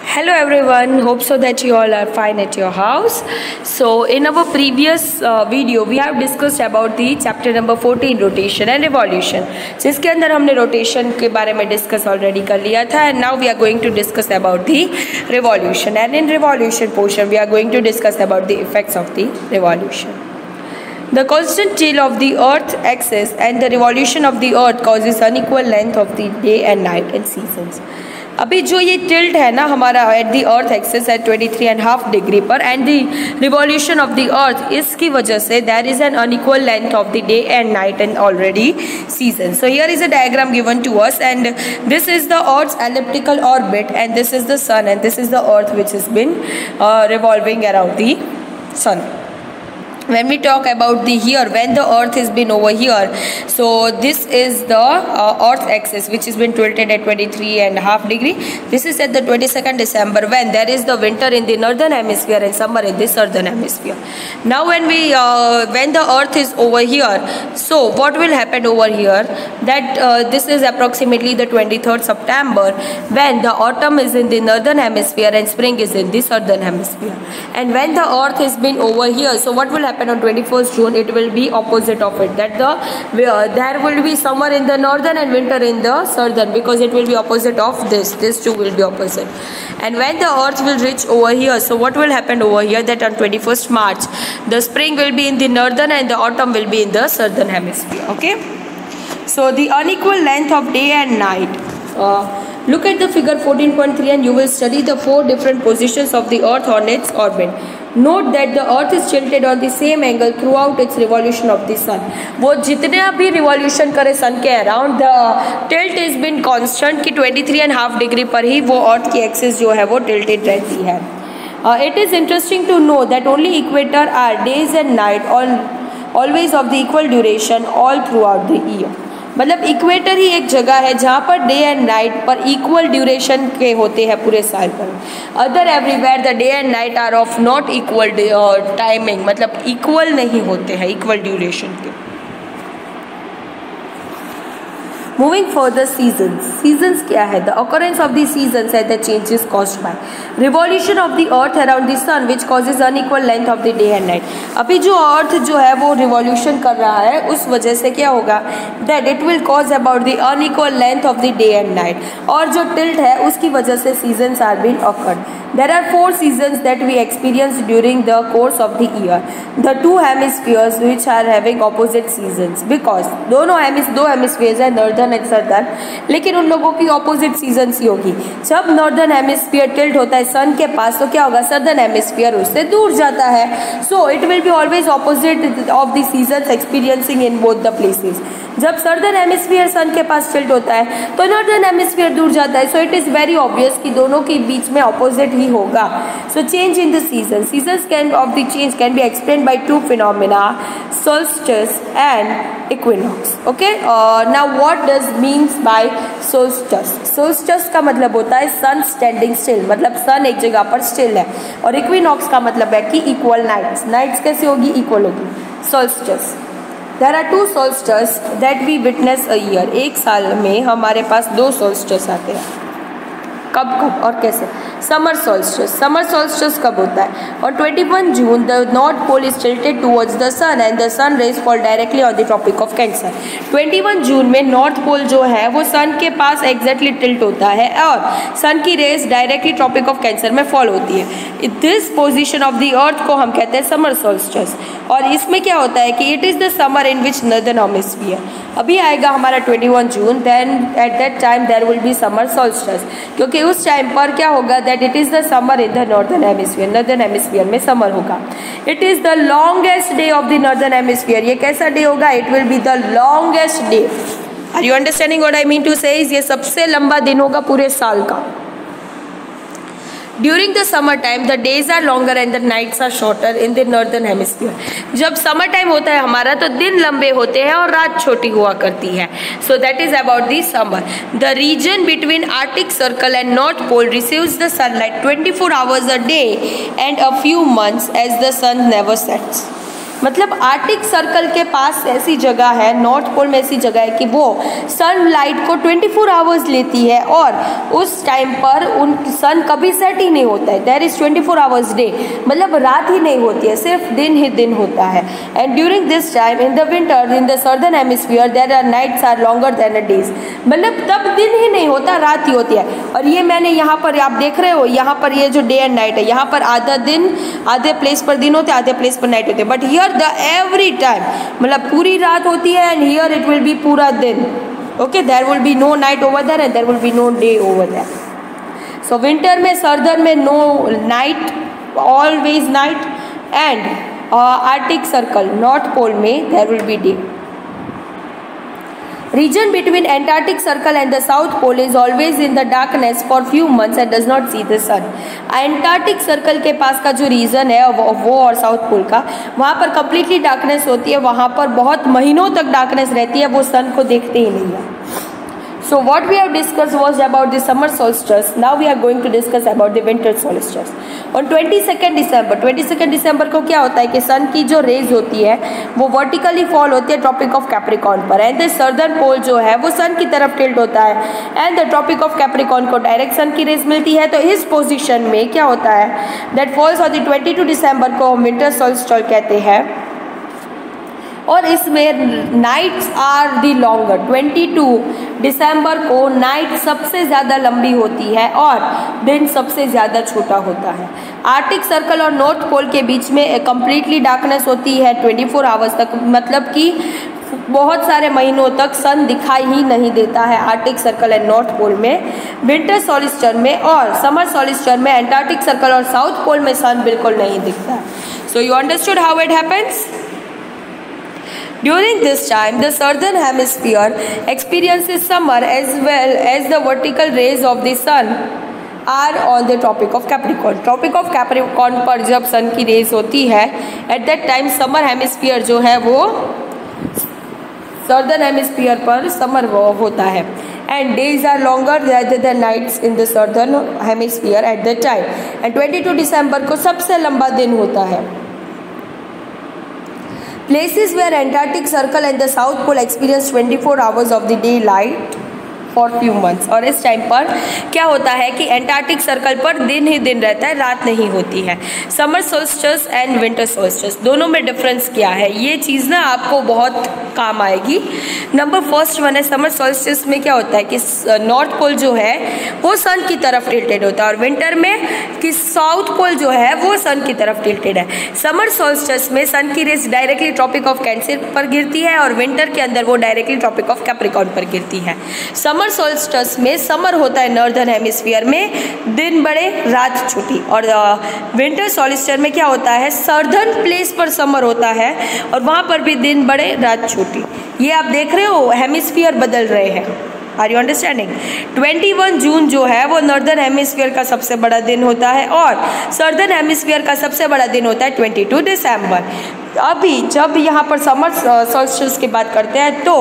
Hello everyone, hope so that you all are fine at your house. So in our previous video we have discussed about the chapter number 14 rotation and revolution, जिसके अंदर हमने rotation के बारे में discuss already कर लिया था, and now we are going to discuss about the revolution, and in revolution portion we are going to discuss about the effects of the revolution. The constant tilt of the earth axis and the revolution of the earth causes unequal length of the day and night and seasons. अभी जो ये tilt है ना हमारा at the earth axis at 23.5 degree पर and the revolution of the earth, इसकी वजह से there is an unequal length of the day and night and already season. So here is a diagram given to us and this is the earth's elliptical orbit and this is the sun and this is the earth which is been revolving around the sun. When we talk about the here, when the earth has been over here, so this is the earth axis which has been tilted at 23.5 degree. This is at the 22nd December when there is the winter in the northern hemisphere and summer in the southern hemisphere. Now when the earth is over here, so what will happen over here, that this is approximately the 23rd September when the autumn is in the northern hemisphere and spring is in the southern hemisphere. And when the earth has been over here, so what will happen on 21st June, it will be opposite of it, that there will be summer in the northern and winter in the southern, because it will be opposite of this two will be opposite. And when the earth will reach over here, so what will happen over here, that on 21st March the spring will be in the northern and the autumn will be in the southern hemisphere. Okay, so the unequal length of day and night, look at the figure 14.3 and you will study the 4 different positions of the earth on its orbit. Note that the earth is tilted on the same angle throughout its revolution of the sun. वो जितने भी revolution करे सन के around, the tilt is been constant कि 23.5 degree पर ही वो अर्थ की axis जो है वो टिल्टेड रहती है. It is interesting to know that only equator are days and night always of the equal duration all throughout the year. मतलब इक्वेटर ही एक जगह है जहाँ पर डे एंड नाइट पर इक्वल ड्यूरेशन के होते हैं पूरे साल पर. Other everywhere the day and night are of not equal timing, मतलब इक्वल नहीं होते हैं इक्वल ड्यूरेशन के. Moving further, seasons क्या है? The occurrence of the seasons and the changes caused by revolution of the earth around the sun which causes unequal length of the day and night. अभी जो अर्थ जो है वो revolution कर रहा है, उस वजह से क्या होगा, that it will cause about the unequal length of the day and night. और जो टिल्ट है उसकी वजह से seasons are being occurred. There are 4 seasons that we experience during the course of the year. The 2 hemispheres which are having opposite seasons, because दो hemispheres है northern and southern, लेकिन उन लोगों की ऑपोजिट सीजन्स ही होगी. जब नॉर्दर्न हेमिस्फीयर टिल्ट होता है सन के पास, तो क्या होगा, सर्दर्न हेमिस्फीयर उससे दूर जाता है. So it will be always opposite of the seasons experiencing in both the places. जब सर्दर्न हेमिस्फीयर सन के पास टिल्ट होता है तो नॉर्दर्न हेमिस्फीयर दूर जाता है. So it is very obvious कि दोनों के बीच में ऑपोजिट ही होगा. So change in the seasons can of the change can be explain by 2 phenomena, solstice and equinox. Okay, now what does means by solstice? Solstice का मतलब होता है सन स्टैंडिंग स्टिल, मतलब सन एक जगह पर स्टिल है. और इक्विनॉक्स का मतलब है कि इक्वल नाइट्स कैसे होगी, इक्वल होगी. Solstice, There are 2 solstices that we witness a year. एक साल में हमारे पास 2 solstices आते हैं. कब और कैसे? समर सोल्स्टिस कब होता है? और 21 June the north pole is tilted towards the sun and the sun rays fall directly on the Tropic of Cancer. 21 जून में नॉर्थ पोल जो है वो सन के पास एग्जैक्टली टिल्ट होता है और सन की rays directly Tropic of Cancer में फॉल होती है. This position of the earth को हम कहते हैं समर सोल्स्टिस. और इसमें क्या होता है कि it is the summer in which northern hemisphere. अभी आएगा हमारा 21 June, then at that time there will be summer solstice, क्योंकि उस टाइम पर क्या होगा, that it is the summer in the northern hemisphere में समर होगा. It is the longest day of the northern hemisphere. ये कैसा डे होगा? It will be the longest day. Are you understanding what I mean to से? ये सबसे लंबा दिन होगा पूरे साल का. During the summer time the days are longer and the nights are shorter in the northern hemisphere. जब समर टाइम होता है हमारा तो दिन लंबे होते हैं और रात छोटी हुआ करती है. So that is about the summer. The region between Arctic circle and north pole receives the sunlight 24 hours a day and a few months as the sun never sets. मतलब आर्टिक सर्कल के पास ऐसी जगह है, north pole में ऐसी जगह है कि वो सनलाइट को 24 आवर्स लेती है और उस टाइम पर उन सन कभी सेट ही नहीं होता है। देयर इज 24 आवर्स डे, मतलब रात ही नहीं होती है, सिर्फ दिन ही दिन होता है। And during this time in the winter in the southern hemisphere there are nights are longer than the days, मतलब तब दिन ही नहीं होता, रात ही होती है। और ये मैंने यहाँ पर आप देख रहे हो, यहाँ पर ये जो डे एंड नाइट है, यहाँ पर आधा दिन आधे प्लेस पर दिन होते हैं, आधे प्लेस पर नाइट होते हैं, but here the every time मतलब पूरी रात होती है and here it will be पूरा दिन। Okay, there will be no night over there and there will be no day over there. So winter में सर्दर्न में no night, always night, and arctic circle north pole में there will be day. Region between Antarctic Circle and the South Pole is always in the darkness for few months and does not see the sun. Antarctic Circle के पास का जो reason है वो और south पोल का, वहाँ पर कम्प्लीटली डार्कनेस होती है, वहाँ पर बहुत महीनों तक डार्कनेस रहती है, वो सन को देखते ही नहीं है। So what we have discussed was about the summer solstice. Now we are going to discuss about the winter solstice. On 22nd December को क्या होता है कि सन की जो रेज होती है वो वर्टिकली फॉल होती है ट्रॉपिक ऑफ कैप्रिकॉर्न पर, एंड द सर्दर्न पोल जो है वो सन की तरफ टिल्ट होता है and the Tropic of Capricorn को डायरेक्ट सन की रेज मिलती है। तो इस पोजिशन में क्या होता है, दैट फॉल्स ऑन द 22 दिसंबर को हम विंटर सोल्स्टिस कहते हैं, और इसमें नाइट्स आर दी लॉन्गर। 22 दिसंबर को नाइट सबसे ज़्यादा लंबी होती है और दिन सबसे ज़्यादा छोटा होता है। आर्टिक सर्कल और नॉर्थ पोल के बीच में कंप्लीटली डार्कनेस होती है 24 आवर्स तक, मतलब कि बहुत सारे महीनों तक सन दिखाई ही नहीं देता है Arctic circle and north pole में। विंटर सोल्स्टिस में और समर सोल्स्टिस में एंटार्क्टिक सर्कल और साउथ पोल में सन बिल्कुल नहीं दिखता। So you understood how it happens? During this time, the southern hemisphere experiences summer as well as the vertical rays of the sun are on the Tropic of Capricorn. Tropic of Capricorn पर जब सन की raise होती है, at that time summer hemisphere जो है वो southern hemisphere पर summer होता है, and days are longer rather than nights in the southern hemisphere at that time. And 22 दिसंबर को सबसे लंबा दिन होता है। Places where Antarctic Circle and the South Pole experience 24 hours of the daylight for few months। और इस time पर क्या होता है कि एंटार्क्टिक सर्कल पर दिन ही दिन रहता है, रात नहीं होती है। Summer solstice and winter solstice दोनों में डिफरेंस क्या है, ये चीज़ ना आपको बहुत काम आएगी। नंबर फर्स्ट वन है समर सोल्स्टिस में क्या होता है कि नॉर्थ पोल जो है वो सन की तरफ टिल्टेड होता है और विंटर में कि साउथ पोल जो है वो सन की तरफ टिल्टेड है। समर सोल्स्टिस में सन की rays directly Tropic of Cancer पर गिरती है और विंटर के अंदर वो डायरेक्टली ट्रॉपिक ऑफ कैप्रिकॉर्न पर गिरती है। समर सोल्स्टिस में समर होता है नॉर्दर्न हेमिस्फीयर में, दिन बड़े रात छोटी, और विंटर सोल्स्टिस में क्या होता है, सर्दर्न प्लेस पर समर होता है और वहाँ पर भी दिन बड़े रात छोटी। ये आप देख रहे हो हेमिस्फीयर बदल रहे हैं। Are you understanding? 21 जून जो है वो नॉर्दर्न हेमिस्फीयर का सबसे बड़ा दिन होता है और सर्दर्न हेमिस्फीयर का सबसे बड़ा दिन होता है 22 दिसंबर। अभी जब यहाँ पर समर सोल्स्टिस की बात करते हैं तो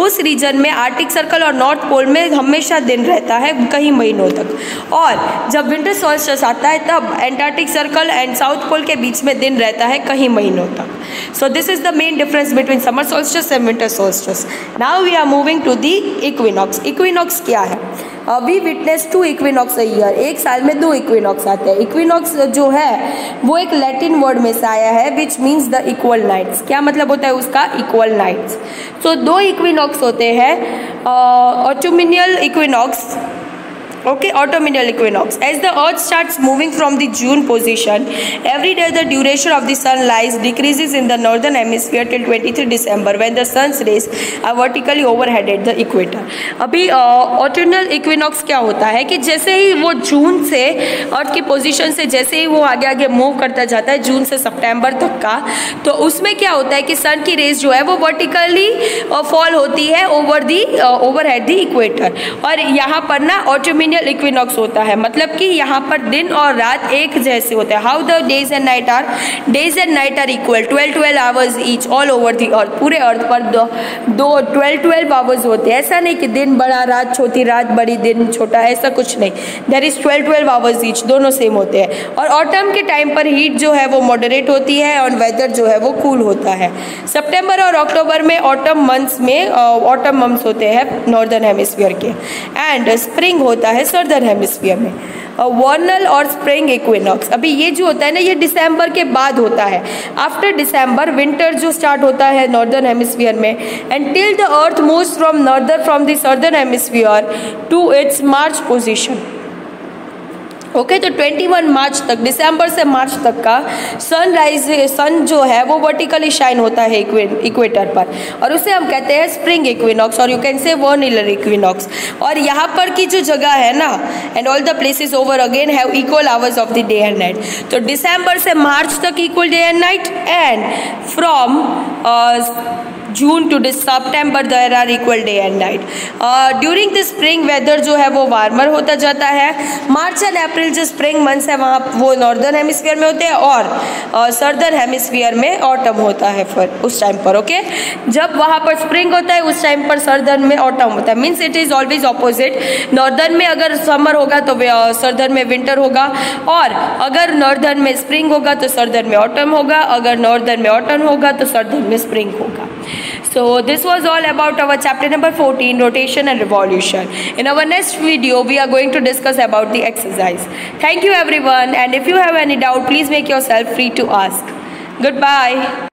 उस रीजन में आर्टिक सर्कल और नॉर्थ पोल में हमेशा दिन रहता है कई महीनों तक, और जब विंटर सोल्स्टिस आता है तब Antarctic circle and south pole के बीच में दिन रहता है कई महीनों तक। So this is the main difference between summer solstice and winter solstice. Now we are moving to the equinox. Equinox क्या है? We witness 2 equinox a year, एक साल में 2 इक्विनॉक्स आते हैं। इक्विनॉक्स जो है वो एक लैटिन वर्ड में से आया है which means the equal nights. क्या मतलब होता है उसका? Equal nights. सो 2 इक्विनॉक्स होते हैं, ऑटोमिनियल equinox, okay, autumnal equinox. As the earth starts moving from the June position, every day the duration of the sunlight decreases in the northern hemisphere till 23 December when the sun's rays are vertically overheaded the equator. अभी autumnal equinox क्या होता है कि जैसे ही वो जून से अर्थ की position से जैसे ही वो आगे आगे मूव करता जाता है जून से सितंबर तक का, तो उसमें क्या होता है कि सन की रेज जो है वो वर्टिकली फॉल होती है ओवरहेड द इक्वेटर। और यहाँ पर ना ऑटोमिनियल ऑटमनल इक्विनॉक्स होता है, मतलब कि यहाँ पर दिन और रात एक जैसे होते हैं। How the days and night are, days and night are equal, 12 hours each all over the earth, पूरे अर्थ पर दो 12 आवर्स होते हैं। ऐसा नहीं कि दिन बड़ा रात छोटी, रात बड़ी दिन छोटा, ऐसा कुछ नहीं। देयर इज 12 आवर्स ईच, दोनों सेम होते हैं। और ऑटम के टाइम पर हीट जो है वो मॉडरेट होती है और वेदर जो है वो कूल होता है। सितंबर और अक्टूबर में ऑटम मंथ्स में ऑटम मंथ्स होते हैं नॉर्दर्न हेमिस्फीयर के, एंड स्प्रिंग होता है सदर्न हेमिस्फीयर में। वर्नल और स्प्रिंग इक्विनॉक्स, अभी ये जो होता है ना, ये दिसंबर के बाद होता है। आफ्टर दिसंबर विंटर जो स्टार्ट होता है नॉर्दर्न हेमिस्फीयर में, and till the earth moves from the southern hemisphere to its March position. Okay, तो 21 मार्च तक, दिसंबर से मार्च तक का सन जो है वो वर्टिकली शाइन होता है इक्वेटर पर, और उसे हम कहते हैं स्प्रिंग इक्विनॉक्स, और यू कैन से वर्निलर इक्विनॉक्स। और यहाँ पर की जो जगह है ना, and all the places over again have equal hours of the day and night. तो दिसंबर से मार्च तक equal day and night, and from June to September there are equal day and night. During the spring weather जो है वो warmer होता जाता है। मार्च एंड अप्रैल जो स्प्रिंग मंथ्स है वहाँ वो नॉर्दर्न हेमिस्फीयर में होते हैं, और सदर्न हेमिस्फीयर में ऑटम होता है फिर उस टाइम पर। ओके, जब वहाँ पर स्प्रिंग होता है उस टाइम पर सदर्न में ऑटम होता है, means it is always opposite. Northern में अगर समर होगा तो सदर्न में विंटर होगा, और अगर नॉर्दर्न में स्प्रिंग होगा तो सदर्न में ऑटम होगा, अगर नॉर्दर्न में ऑटम होगा तो सदर्न में स्प्रिंग होगा। So this was all about our chapter number 14, rotation and revolution. In our next video we are going to discuss about the exercise. Thank you everyone, and if you have any doubt please make yourself free to ask. Goodbye.